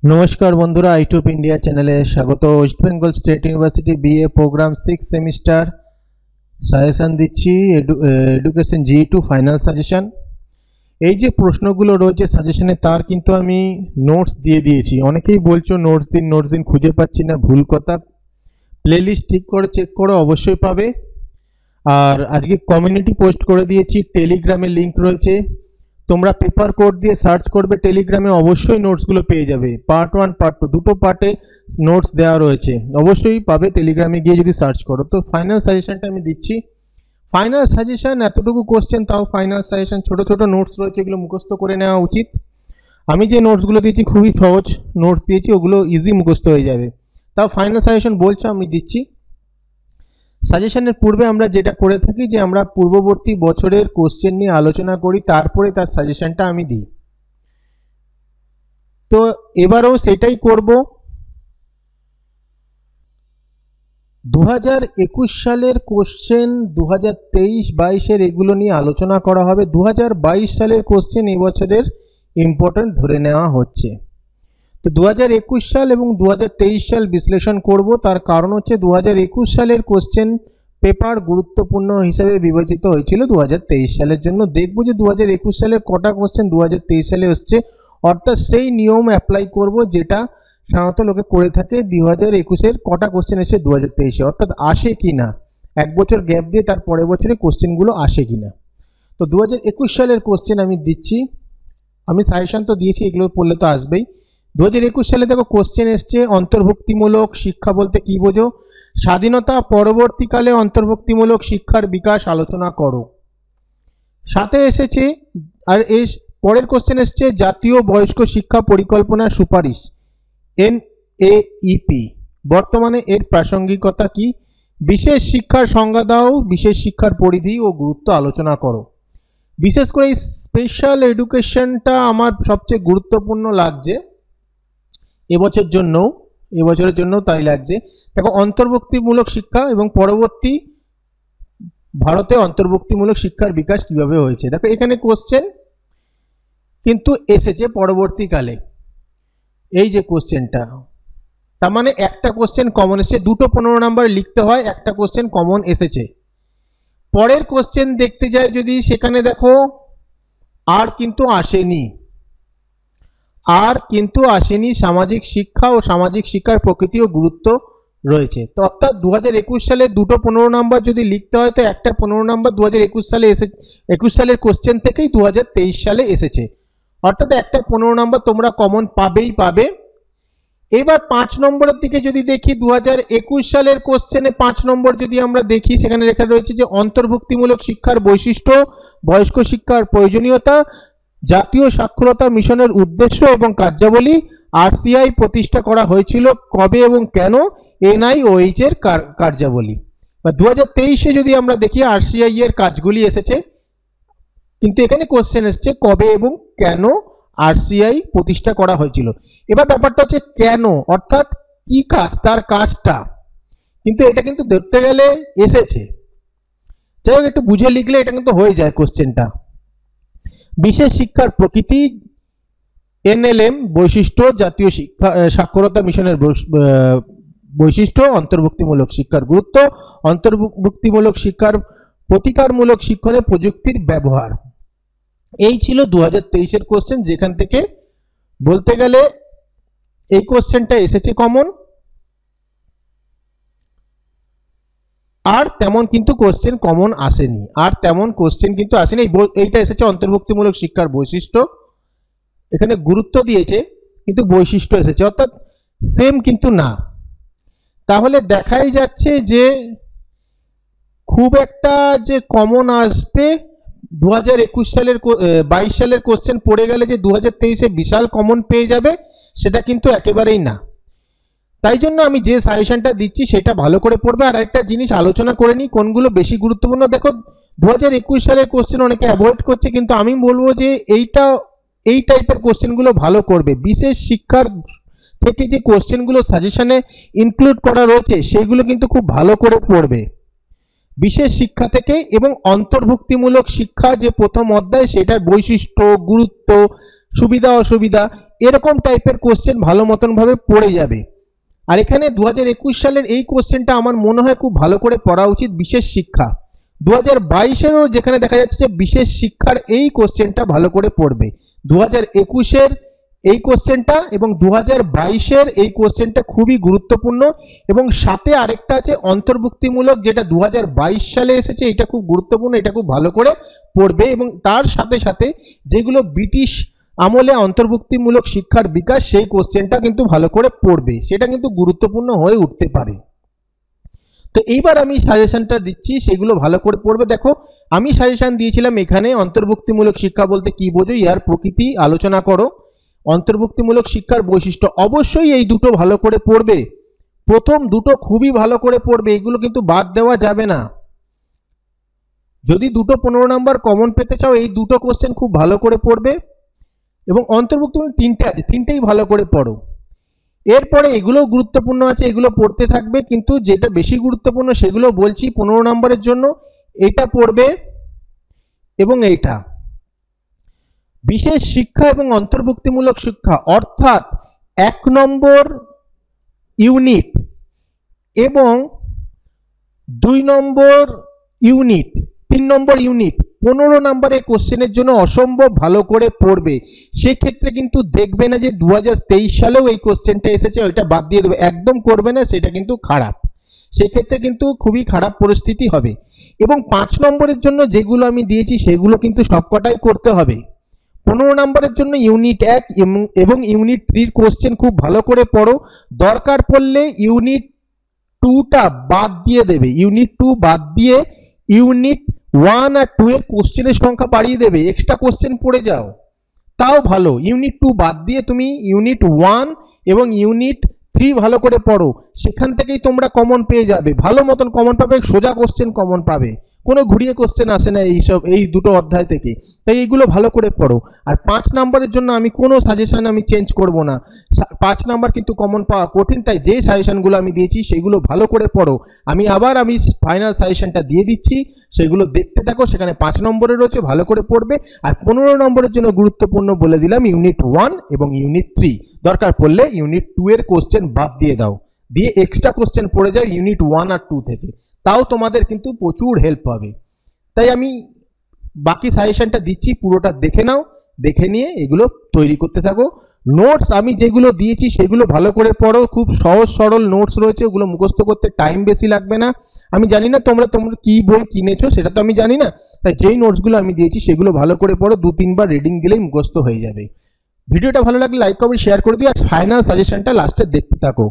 नमस्कार बंधुरा आईट्यूब इंडिया चैनले स्वागत। West Bengal State University BA program 6 semester suggestion दिच्छी एडुकेशन जी2 फाइनल सजेशन। এই যে প্রশ্নগুলো রয়েছে সাজেশনে তার কিন্তু আমি নোটস দিয়ে দিয়েছি। অনেকেই বলছো নোটস দিন খুঁজে পাচ্ছি না, ভুল কথা। প্লেলিস্ট ঠিক করে চেক করো, অবশ্যই পাবে। আর আজকে কমিউনিটি পোস্ট করে দিয়েছি, টেলিগ্রামে লিংক রয়েছে, তোমরা পেপার কোড দিয়ে সার্চ করবে টেলিগ্রামে, অবশ্যই নোটসগুলো পেয়ে যাবে। পার্ট 1 পার্ট 2 দুটো পার্টে নোটস দেওয়া রয়েছে, অবশ্যই পাবে টেলিগ্রামে গিয়ে যদি সার্চ করো। তো ফাইনাল সাজেশনটা আমি দিচ্ছি। ফাইনাল সাজেশন এতটুকু কোশ্চেন, তাও ফাইনাল সাজেশন, ছোট ছোট নোটস রয়েছে, এগুলো মুখস্থ করে নেওয়া উচিত। আমি যে নোটসগুলো দিয়েছি খুবই সহজ নোটস দিয়েছি, ওগুলো ইজি মুখস্থ হয়ে যাবে। তাও ফাইনাল সাজেশন বলছো আমি দিচ্ছি। সাজেশনের পূর্বে আমরা যেটা করে থাকি যে আমরা পূর্ববর্তী বছরের কোশ্চেন নিয়ে আলোচনা করি, তারপরে তার সাজেশনটা আমি দিই। তো এবারেও সেটাই করব। 2021 সালের কোশ্চেন 2023-22 এগুলো নিয়ে আলোচনা করা হবে। 2022 সালের কোশ্চেন এবছরের ইম্পর্টেন্ট ধরে নেওয়া হচ্ছে। তো 2021 সাল এবং 2023 সাল বিশ্লেষণ করব। তার কারণ হচ্ছে 2021 সালের কোশ্চেন পেপার গুরুত্বপূর্ণ হিসেবে বিবেচিত হয়েছিল 2023 সালের জন্য। দেখব যে 2021 সালের কটা কোশ্চেন 2023 সালে আসছে, অর্থাৎ সেই নিয়ম অ্যাপ্লাই করব যেটা সাধারণত লোকে করে থাকে। 2021-এর কটা কোশ্চেন এসে 2023-এ, অর্থাৎ আসে কি না, এক বছর গ্যাপ দিয়ে তার পরের বছরে কোশ্চেনগুলো আসে কি না। তো 2021 সালের কোশ্চেন আমি দিচ্ছি। আমি সাজেশন তো দিয়েছি, এগুলো পড়লে তো আসবেই। 2021 সালে দেখো কোশ্চেন এসছে, অন্তর্ভুক্তিমূলক শিক্ষা বলতে কি বোঝো? স্বাধীনতা পরবর্তীকালে অন্তর্ভুক্তিমূলক শিক্ষার বিকাশ আলোচনা করো। সাথে এসেছে, আর এর পরের কোশ্চেন এসছে জাতীয় বয়স্ক শিক্ষা পরিকল্পনার সুপারিশ NAEP, বর্তমানে এর প্রাসঙ্গিকতা কি? বিশেষ শিক্ষার সংজ্ঞা দাও, বিশেষ শিক্ষার পরিধি ও গুরুত্ব আলোচনা করো। বিশেষ করে এই স্পেশাল এডুকেশনটা আমার সবচেয়ে গুরুত্বপূর্ণ লাগছে এবছরের জন্য তাই লাগছে। দেখো, অন্তর্ভুক্তিমূলক শিক্ষা এবং পরবর্তী ভারতে অন্তর্ভুক্তিমূলক শিক্ষার বিকাশ কিভাবে হয়েছে। দেখো এখানে কোশ্চেন কিন্তু এসেছে পরবর্তীকালে, এই যে কোশ্চেনটা, তার মানে একটা কোশ্চেন কমন এসেছে। দুটো 15 নাম্বার লিখতে হয়, একটা কোশ্চেন কমন এসেছে। পরের কোশ্চেন দেখতে যাই যদি, সেখানে দেখো আর কিন্তু আসেনি সামাজিক শিক্ষা ও সামাজিক শিক্ষার প্রকৃতি ও গুরুত্ব রয়েছে। তো অর্থাৎ 2021 সালে দুটো 15 নাম্বার যদি লিখতে হয়, তো একটা 15 নাম্বার 2021 সালে 21 সালের কোশ্চেন থেকেই 2023 সালে এসেছে, অর্থাৎ একটা 15 নাম্বার তোমরা কমন পাবে। এবার 5 নম্বরের দিকে যদি দেখি, 2021 সালের কোশ্চেনে 5 নম্বর যদি আমরা দেখি, সেখানে লেখা রয়েছে যে অন্তর্ভুক্তিমূলক শিক্ষার বৈশিষ্ট্য, বয়স্ক শিক্ষার প্রয়োজনীয়তা, জাতীয় সাক্ষরতা মিশনের উদ্দেশ্য এবং কার্যাবলী, RCI প্রতিষ্ঠা করা হয়েছিল কবে এবং কেন, NIOH এর কার্যাবলী। বা 2023-এ যদি আমরা দেখি, RCI এর কাজগুলি এসেছে, কিন্তু এখানে কোশ্চেন এসছে কবে এবং কেন RCI প্রতিষ্ঠা করা হয়েছিল। এবার ব্যাপারটা হচ্ছে কেন, অর্থাৎ কি কাজ, তার কাজটা, কিন্তু এটা কিন্তু ধরতে গেলে এসেছে। যাই হোক, একটু বুঝে লিখলে এটা কিন্তু হয়ে যায় কোশ্চেনটা। বিশেষ শিক্ষার প্রকৃতি, NLM বৈশিষ্ট্য, জাতীয় শিক্ষা সাক্ষরতা মিশনের বৈশিষ্ট্য, অন্তর্ভুক্তিমূলক শিক্ষার গুরুত্ব, অন্তর্ভুক্তিমূলক শিক্ষার প্রতিকারমূলক শিক্ষণে প্রযুক্তির ব্যবহার। এই ছিল 2023-এর কোশ্চেন, যেখান থেকে বলতে গেলে এই কোশ্চেনটা এসেছে কমন। আর তেমন কিন্তু কোশ্চেন কমন আসেনি, এইটা এসেছে অন্তর্ভুক্তিমূলক শিক্ষার বৈশিষ্ট্য, এখানে গুরুত্ব দিয়েছে কিন্তু বৈশিষ্ট্য এসেছে, অর্থাৎ সেম কিন্তু না। তাহলে দেখাই যাচ্ছে যে খুব একটা যে কমন আসবে 2021 সালের 22 সালের কোশ্চেন পড়ে গেলে যে 2023-এ বিশাল কমন পেয়ে যাবে, সেটা কিন্তু একেবারেই না। তাই জন্য আমি যে সাজেশনটা দিচ্ছি সেটা ভালো করে পড়বে। আর একটা জিনিস আলোচনা করে নিই কোনগুলো বেশি গুরুত্বপূর্ণ। দেখো 2021 সালের কোশ্চেন অনেকে অ্যাভয়েড করছে, কিন্তু আমি বলবো যে এই টাইপের কোশ্চেনগুলো ভালো করবে। বিশেষ শিক্ষার থেকে যে কোশ্চেনগুলো সাজেশনে ইনক্লুড করা রয়েছে সেগুলো কিন্তু খুব ভালো করে পড়বে বিশেষ শিক্ষা থেকে। এবং অন্তর্ভুক্তিমূলক শিক্ষা যে প্রথম অধ্যায়, সেটার বৈশিষ্ট্য, গুরুত্ব, সুবিধা অসুবিধা এরকম টাইপের কোশ্চেন ভালো মতন ভাবে পড়ে যাবে। আর এখানে 2021 সালের এই কোশ্চেনটা আমার মনে হয় খুব ভালো করে পড়া উচিত, বিশেষ শিক্ষা। 2022-এরও যেখানে দেখা যাচ্ছে যে বিশেষ শিক্ষার এই কোশ্চেনটা ভালো করে পড়বে। 2021-এর এই কোশ্চেনটা এবং 2022-এর এই কোশ্চেনটা খুবই গুরুত্বপূর্ণ। এবং সাথে আরেকটা আছে অন্তর্ভুক্তিমূলক, যেটা 2022 সালে এসেছে, এটা খুব গুরুত্বপূর্ণ, এটা খুব ভালো করে পড়বে। এবং তার সাথে সাথে যেগুলো ব্রিটিশ আমলে অন্তর্ভুক্তিমূলক শিক্ষার বিকাশ, সেই কোশ্চেনটা কিন্তু ভালো করে পড়বে, সেটা কিন্তু গুরুত্বপূর্ণ হয়ে উঠতে পারে। তো এইবার আমি সাজেশনটা দিচ্ছি, সেগুলো ভালো করে পড়বে। দেখো আমি সাজেশন দিয়েছিলাম এখানে অন্তর্ভুক্তিমূলক শিক্ষা বলতে কি বোঝো, ইহার প্রকৃতি আলোচনা করো, অন্তর্ভুক্তিমূলক শিক্ষার বৈশিষ্ট্য। অবশ্যই এই দুটো ভালো করে পড়বে, প্রথম দুটো খুবই ভালো করে পড়বে, এগুলো কিন্তু বাদ দেওয়া যাবে না। যদি দুটো 15 নাম্বার কমন পেতে চাও এই দুটো কোশ্চেন খুব ভালো করে পড়বে। এবং অন্তর্ভুক্তিমূলক তিনটে আছে, তিনটেই ভালো করে পড়ো। এরপরে এগুলো গুরুত্বপূর্ণ আছে, এগুলো পড়তে থাকবে, কিন্তু যেটা বেশি গুরুত্বপূর্ণ সেগুলো বলছি 15 নম্বরের জন্য। এটা পড়বে এবং এইটা বিশেষ শিক্ষা এবং অন্তর্ভুক্তিমূলক শিক্ষা, অর্থাৎ 1 নম্বর ইউনিট এবং 2 নম্বর ইউনিট, 3 নম্বর ইউনিট 15 নম্বরের কোশ্চেনের জন্য অসম্ভব ভালো করে পড়বে। সেক্ষেত্রে কিন্তু দেখবে না যে 2023 সালেও এই কোশ্চেনটা এসেছে ওইটা বাদ দিয়ে দেবে, একদম করবে না, সেটা কিন্তু খারাপ, সেক্ষেত্রে কিন্তু খুবই খারাপ পরিস্থিতি হবে। এবং 5 নম্বরের জন্য যেগুলো আমি দিয়েছি সেগুলো কিন্তু সবকটাই করতে হবে। 15 নম্বরের জন্য ইউনিট 1 এবং ইউনিট 3 কোশ্চেন খুব ভালো করে পড়ো, দরকার পড়লে ইউনিট 2টা বাদ দিয়ে দেবে, ইউনিট 2 বাদ দিয়ে ইউনিট 1 আর 2 এর কোশ্চেনের সংখ্যা বাড়িয়ে দেবে, এক্সট্রা কোশ্চেন পড়ে যাও তাও ভালো। ইউনিট 2 বাদ দিয়ে তুমি ইউনিট 1 এবং ইউনিট 3 ভালো করে পড়ো, সেখান থেকেই তোমরা কমন পেয়ে যাবে, ভালো মতন কমন পাবে, সোজা কোশ্চেন কমন পাবে, কোনো ঘুরিয়ে কোশ্চেন আসে না এই দুটো অধ্যায় থেকে। তাই এইগুলো ভালো করে পড়ো। আর 5 নম্বরের জন্য আমি কোনো সাজেশন আমি চেঞ্জ করব না, 5 নম্বর কিন্তু কমন পাওয়া কঠিন, তাই যে সাজেশনগুলো আমি দিয়েছি সেগুলো ভালো করে পড়ো। আমি ফাইনাল সাজেশনটা দিয়ে দিচ্ছি, সেগুলো দেখতে থাকো, সেখানে 5 নম্বরের রয়েছে, ভালো করে পড়বে। আর 15 নম্বরের জন্য গুরুত্বপূর্ণ বলে দিলাম ইউনিট 1 এবং ইউনিট 3, দরকার পড়লে ইউনিট 2 এর কোশ্চেন বাদ দিয়ে দাও, দিয়ে এক্সট্রা কোশ্চেন পড়ে যাও ইউনিট 1 আর 2 থেকে, তাও তোমাদের কিন্তু প্রচুর হেল্প হবে। তাই আমি বাকি সাজেশনটা দিচ্ছি, পুরোটা দেখে নাও, দেখে নিয়ে এগুলো তৈরি করতে থাকো। নোটস আমি যেগুলো দিয়েছি সেগুলো ভালো করে পড়ো, খুব সহজ সরল নোটস রয়েছে, ওগুলো মুখস্থ করতে টাইম বেশি লাগবে না। আমি জানি না তোমরা কি বই কিনেছো, সেটা তো আমি জানি না, তাই যেই নোটসগুলো আমি দিয়েছি সেগুলো ভালো করে পড়ো, 2-3 বার রিডিং দিলেই মুখস্থ হয়ে যাবে। ভিডিওটা ভালো লাগলে লাইক কমেন্ট শেয়ার করে দিও, আর ফাইনাল সাজেশনটা লাস্টে দেখতে থাকো।